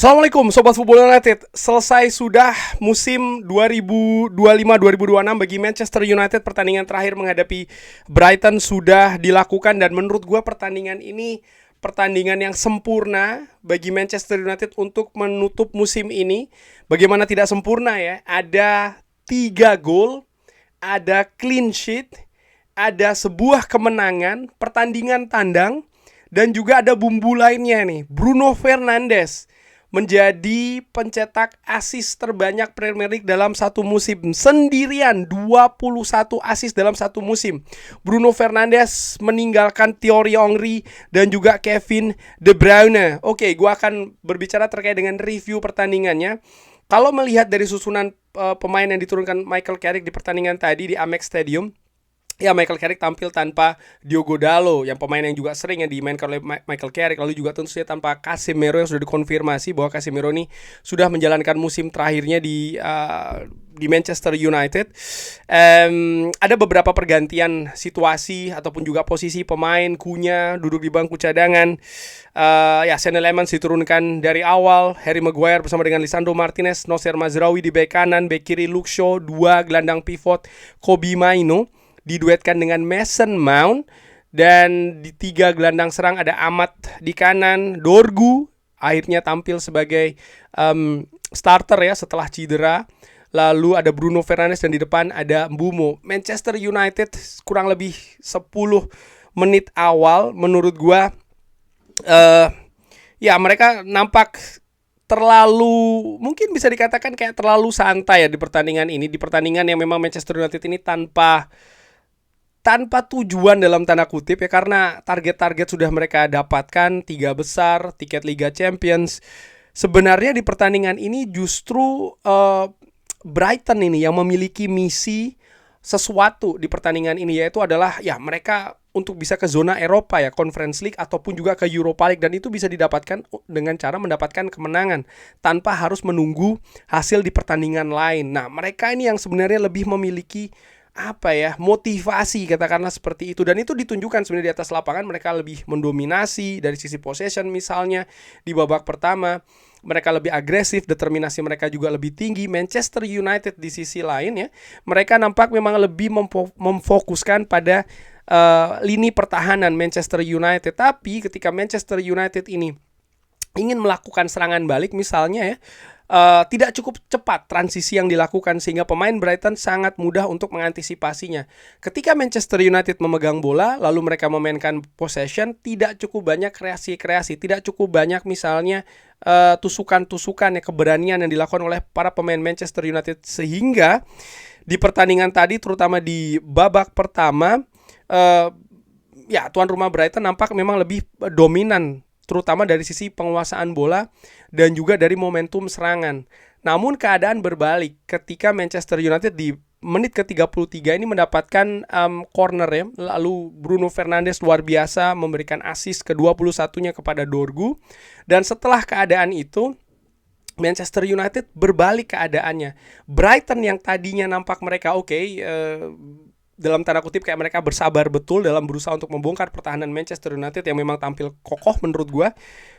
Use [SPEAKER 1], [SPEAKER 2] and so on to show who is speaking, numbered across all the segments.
[SPEAKER 1] Assalamualaikum Sobat Football United. Selesai sudah musim 2025-2026 bagi Manchester United. Pertandingan terakhir menghadapi Brighton sudah dilakukan. Dan menurut gue pertandingan ini pertandingan yang sempurna bagi Manchester United untuk menutup musim ini. Bagaimana tidak sempurna ya. Ada 3 gol, ada clean sheet, ada sebuah kemenangan, pertandingan tandang, dan juga ada bumbu lainnya nih. Bruno Fernandes menjadi pencetak assist terbanyak Premier League dalam satu musim. Sendirian 21 assist dalam satu musim. Bruno Fernandes meninggalkan Thierry Henry dan juga Kevin De Bruyne. Oke, gue akan berbicara terkait dengan review pertandingannya. Kalau melihat dari susunan pemain yang diturunkan Michael Carrick di pertandingan tadi di Amex Stadium, ya, Michael Carrick tampil tanpa Diogo Dalot, yang pemain yang juga sering yang dimainkan oleh Michael Carrick. Lalu juga tentu saja tanpa Casemiro, yang sudah dikonfirmasi bahwa Casemiro ini sudah menjalankan musim terakhirnya di Manchester United. Ada beberapa pergantian situasi ataupun juga posisi pemain. Cunha duduk di bangku cadangan. Senne Lammens diturunkan dari awal. Harry Maguire bersama dengan Lisandro Martinez. Nocer Mazraoui di bek kanan. Bek kiri Luke Shaw. 2 gelandang pivot Kobbie Mainoo diduetkan dengan Mason Mount. Dan di 3 gelandang serang ada Amat di kanan. Dorgu akhirnya tampil sebagai starter ya setelah cedera. Lalu ada Bruno Fernandes dan di depan ada Mbeumo. Manchester United kurang lebih 10 menit awal menurut gua mereka nampak terlalu, mungkin bisa dikatakan kayak terlalu santai ya di pertandingan ini. Di pertandingan yang memang Manchester United ini tanpa tujuan dalam tanda kutip ya, karena target-target sudah mereka dapatkan, 3 besar, tiket Liga Champions. Sebenarnya di pertandingan ini justru Brighton ini yang memiliki misi sesuatu di pertandingan ini, yaitu adalah ya mereka untuk bisa ke zona Eropa ya, Conference League ataupun juga ke Europa League, dan itu bisa didapatkan dengan cara mendapatkan kemenangan tanpa harus menunggu hasil di pertandingan lain. Nah, mereka ini yang sebenarnya lebih memiliki motivasi, katakanlah seperti itu. Dan itu ditunjukkan sebenarnya di atas lapangan. Mereka lebih mendominasi dari sisi possession misalnya di babak pertama. Mereka lebih agresif, determinasi mereka juga lebih tinggi. Manchester United di sisi lain ya, mereka nampak memang lebih memfokuskan pada lini pertahanan Manchester United. Tapi ketika Manchester United ini ingin melakukan serangan balik misalnya ya, tidak cukup cepat transisi yang dilakukan sehingga pemain Brighton sangat mudah untuk mengantisipasinya. Ketika Manchester United memegang bola lalu mereka memainkan possession, tidak cukup banyak kreasi-kreasi, tidak cukup banyak misalnya tusukan-tusukan ya, keberanian yang dilakukan oleh para pemain Manchester United, sehingga di pertandingan tadi terutama di babak pertama tuan rumah Brighton nampak memang lebih dominan, terutama dari sisi penguasaan bola dan juga dari momentum serangan. Namun keadaan berbalik ketika Manchester United di menit ke-33 ini mendapatkan corner ya. Lalu Bruno Fernandes luar biasa memberikan assist ke-21-nya kepada Dorgu. Dan setelah keadaan itu Manchester United berbalik keadaannya. Brighton yang tadinya nampak mereka dalam tanda kutip kayak mereka bersabar betul dalam berusaha untuk membongkar pertahanan Manchester United yang memang tampil kokoh menurut gue,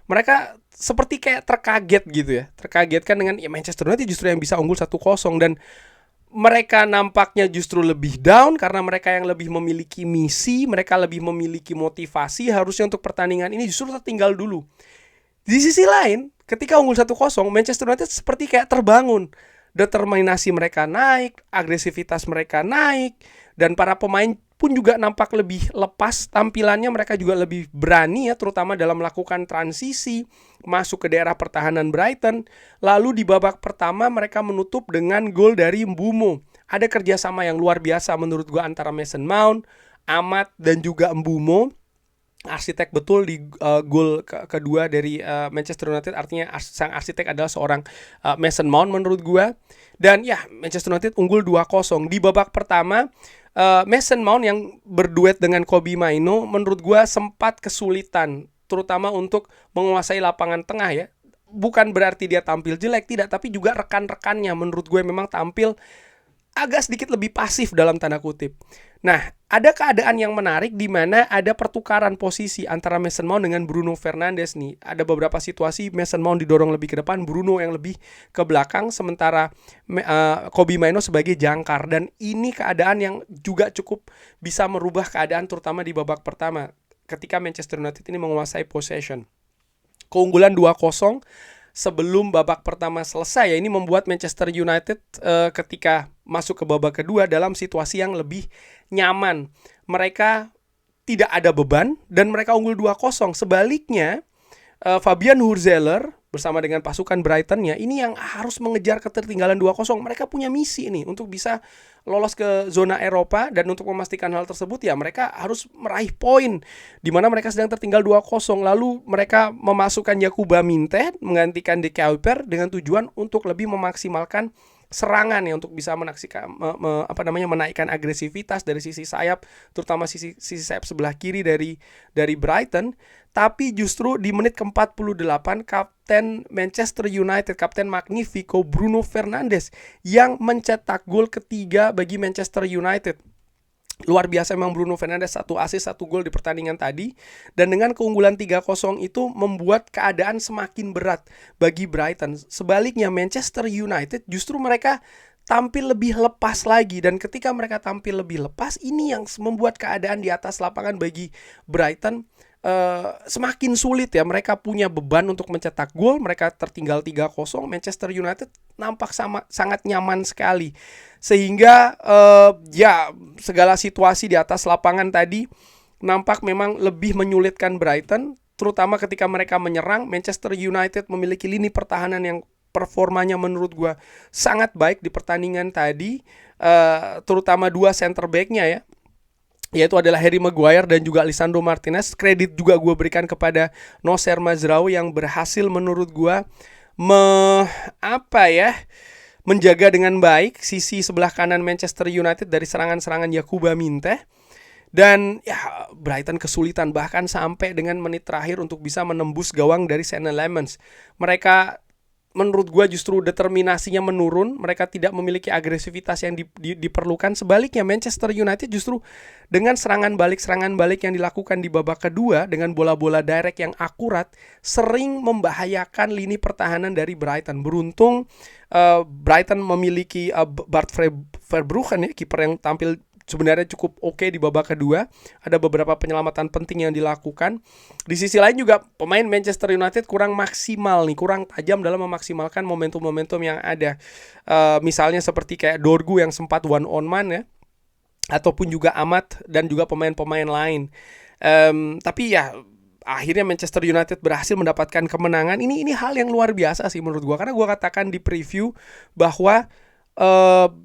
[SPEAKER 1] mereka seperti kayak terkaget gitu ya. Terkagetkan dengan Manchester United justru yang bisa unggul 1-0, dan mereka nampaknya justru lebih down karena mereka yang lebih memiliki misi, mereka lebih memiliki motivasi harusnya untuk pertandingan ini justru tertinggal dulu. Di sisi lain, ketika unggul 1-0, Manchester United seperti kayak terbangun. Determinasi mereka naik, agresivitas mereka naik, dan para pemain pun juga nampak lebih lepas tampilannya. Mereka juga lebih berani ya, terutama dalam melakukan transisi masuk ke daerah pertahanan Brighton. Lalu di babak pertama mereka menutup dengan gol dari Mbeumo. Ada kerjasama yang luar biasa menurut gua antara Mason Mount, Amat, dan juga Mbeumo. Arsitek betul di gol kedua dari Manchester United. Artinya sang arsitek adalah seorang Mason Mount menurut gua. Dan ya, Manchester United unggul 2-0. Di babak pertama Mason Mount yang berduet dengan Kobbie Mainoo menurut gua sempat kesulitan, terutama untuk menguasai lapangan tengah ya. Bukan berarti dia tampil jelek, tidak, tapi juga rekan-rekannya menurut gue memang tampil agak sedikit lebih pasif dalam tanda kutip. Nah, ada keadaan yang menarik di mana ada pertukaran posisi antara Mason Mount dengan Bruno Fernandes nih. Ada beberapa situasi Mason Mount didorong lebih ke depan, Bruno yang lebih ke belakang, sementara Kobbie Mainoo sebagai jangkar. Dan ini keadaan yang juga cukup bisa merubah keadaan terutama di babak pertama ketika Manchester United ini menguasai possession. Keunggulan 2-0 sebelum babak pertama selesai ya, ini membuat Manchester United ketika masuk ke babak kedua dalam situasi yang lebih nyaman. Mereka tidak ada beban dan mereka unggul 2-0. Sebaliknya Fabian Hurzeler bersama dengan pasukan Brighton-nya ini yang harus mengejar ketertinggalan 2-0. Mereka punya misi nih untuk bisa lolos ke zona Eropa, dan untuk memastikan hal tersebut ya mereka harus meraih poin di mana mereka sedang tertinggal 2-0. Lalu mereka memasukkan Jakub Minteh menggantikan De Kuiper dengan tujuan untuk lebih memaksimalkan serangan ya, untuk bisa menaikkan agresivitas dari sisi sayap, terutama sisi sayap sebelah kiri dari Brighton. Tapi justru di menit ke-48 kapten Manchester United, kapten Magnifico Bruno Fernandes yang mencetak gol ketiga bagi Manchester United. Luar biasa memang Bruno Fernandes, 1 assist 1 gol di pertandingan tadi. Dan dengan keunggulan 3-0 itu membuat keadaan semakin berat bagi Brighton. Sebaliknya Manchester United justru mereka tampil lebih lepas lagi. Dan ketika mereka tampil lebih lepas, ini yang membuat keadaan di atas lapangan bagi Brighton semakin sulit ya. Mereka punya beban untuk mencetak gol. Mereka tertinggal 3-0. Manchester United nampak sangat nyaman sekali. Sehingga ya segala situasi di atas lapangan tadi nampak memang lebih menyulitkan Brighton, terutama ketika mereka menyerang. Manchester United memiliki lini pertahanan yang performanya menurut gue sangat baik di pertandingan tadi, terutama 2 center back-nya ya, yaitu adalah Harry Maguire dan juga Lisandro Martinez. Kredit juga gue berikan kepada Nocer Mazraoui yang berhasil menurut gue menjaga dengan baik sisi sebelah kanan Manchester United dari serangan-serangan Jakub Minteh. Dan ya Brighton kesulitan bahkan sampai dengan menit terakhir untuk bisa menembus gawang dari Senne Lammens. Mereka menurut gue justru determinasinya menurun. Mereka tidak memiliki agresivitas yang diperlukan. Sebaliknya Manchester United justru dengan serangan balik yang dilakukan di babak kedua dengan bola-bola direct yang akurat sering membahayakan lini pertahanan dari Brighton. Beruntung Brighton memiliki Bart Verbruggen ya, kiper yang tampil sebenarnya cukup oke di babak kedua. Ada beberapa penyelamatan penting yang dilakukan. Di sisi lain juga pemain Manchester United kurang maksimal nih, kurang tajam dalam memaksimalkan momentum-momentum yang ada. Misalnya seperti kayak Dorgu yang sempat one on man ya, ataupun juga Amat dan juga pemain-pemain lain. Tapi ya akhirnya Manchester United berhasil mendapatkan kemenangan. Ini hal yang luar biasa sih menurut gua, karena gua katakan di preview bahwa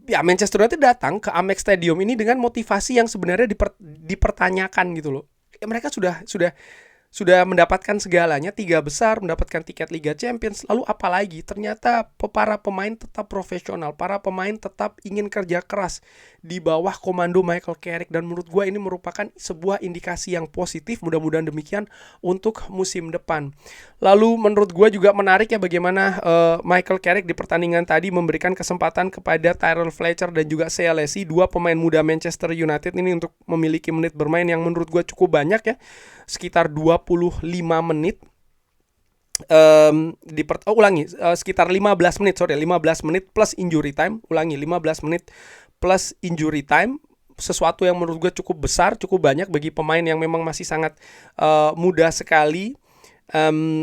[SPEAKER 1] ya Manchester United datang ke Amex Stadium ini dengan motivasi yang sebenarnya dipertanyakan gitu loh. Ya, mereka sudah mendapatkan segalanya, 3 besar, mendapatkan tiket Liga Champions, lalu apa lagi? Ternyata para pemain tetap profesional, para pemain tetap ingin kerja keras di bawah komando Michael Carrick, dan menurut gue ini merupakan sebuah indikasi yang positif, mudah-mudahan demikian untuk musim depan. Lalu menurut gue juga menarik ya bagaimana Michael Carrick di pertandingan tadi memberikan kesempatan kepada Tyrell Fletcher dan juga Sean Lessie, 2 pemain muda Manchester United ini untuk memiliki menit bermain yang menurut gue cukup banyak ya, sekitar 25 menit. Sekitar 15 menit plus injury time. 15 menit plus injury time, sesuatu yang menurut gue cukup besar, cukup banyak bagi pemain yang memang masih sangat muda sekali.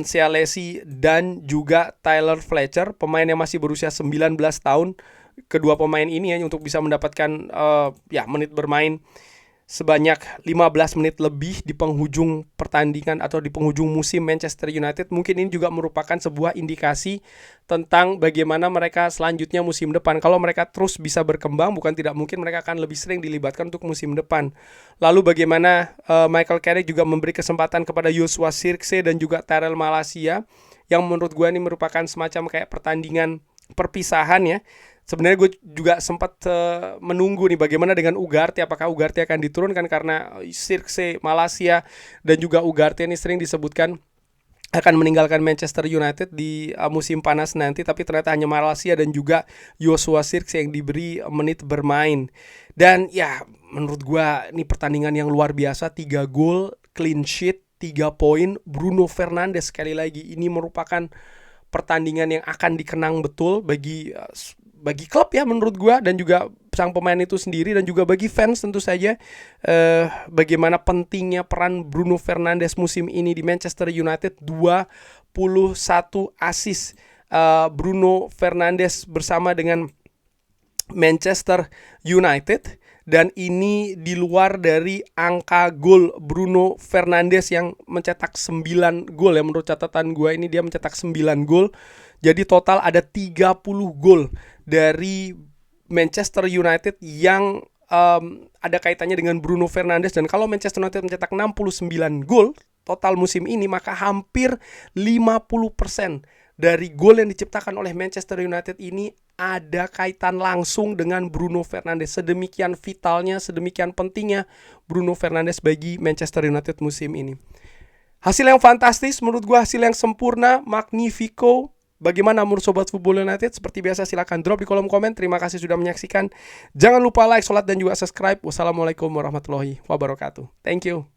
[SPEAKER 1] Sean Lessie dan juga Tyler Fletcher, pemain yang masih berusia 19 tahun. Kedua pemain ini ya untuk bisa mendapatkan menit bermain sebanyak 15 menit lebih di penghujung pertandingan atau di penghujung musim Manchester United. Mungkin ini juga merupakan sebuah indikasi tentang bagaimana mereka selanjutnya musim depan. Kalau mereka terus bisa berkembang, bukan tidak mungkin mereka akan lebih sering dilibatkan untuk musim depan. Lalu bagaimana Michael Carrick juga memberi kesempatan kepada Joshua Zirkzee dan juga Tyrell Malacia, yang menurut gue ini merupakan semacam kayak pertandingan perpisahan ya. Sebenarnya gue juga sempat menunggu nih bagaimana dengan Ugarte, apakah Ugarte akan diturunkan, karena Zirkzee, Malacia dan juga Ugarte ini sering disebutkan akan meninggalkan Manchester United di musim panas nanti, tapi ternyata hanya Malaysia dan juga Joshua Zirkzee yang diberi menit bermain. Dan ya menurut gua ini pertandingan yang luar biasa, 3 gol, clean sheet, 3 poin. Bruno Fernandes sekali lagi ini merupakan pertandingan yang akan dikenang betul bagi klub ya menurut gua, dan juga sang pemain itu sendiri, dan juga bagi fans tentu saja. Bagaimana pentingnya peran Bruno Fernandes musim ini di Manchester United. 21 assist Bruno Fernandes bersama dengan Manchester United, dan ini di luar dari angka gol Bruno Fernandes yang mencetak 9 gol ya. Menurut catatan gue ini dia mencetak 9 gol. Jadi total ada 30 gol dari Manchester United yang ada kaitannya dengan Bruno Fernandes. Dan kalau Manchester United mencetak 69 gol total musim ini, maka hampir 50% dari gol yang diciptakan oleh Manchester United ini ada kaitan langsung dengan Bruno Fernandes. Sedemikian vitalnya, sedemikian pentingnya Bruno Fernandes bagi Manchester United musim ini. Hasil yang fantastis, menurut gue hasil yang sempurna, magnifico. Bagaimana menurut Sobat Football United? Seperti biasa silahkan drop di kolom komen. Terima kasih sudah menyaksikan. Jangan lupa like, sholat, dan juga subscribe. Wassalamualaikum warahmatullahi wabarakatuh. Thank you.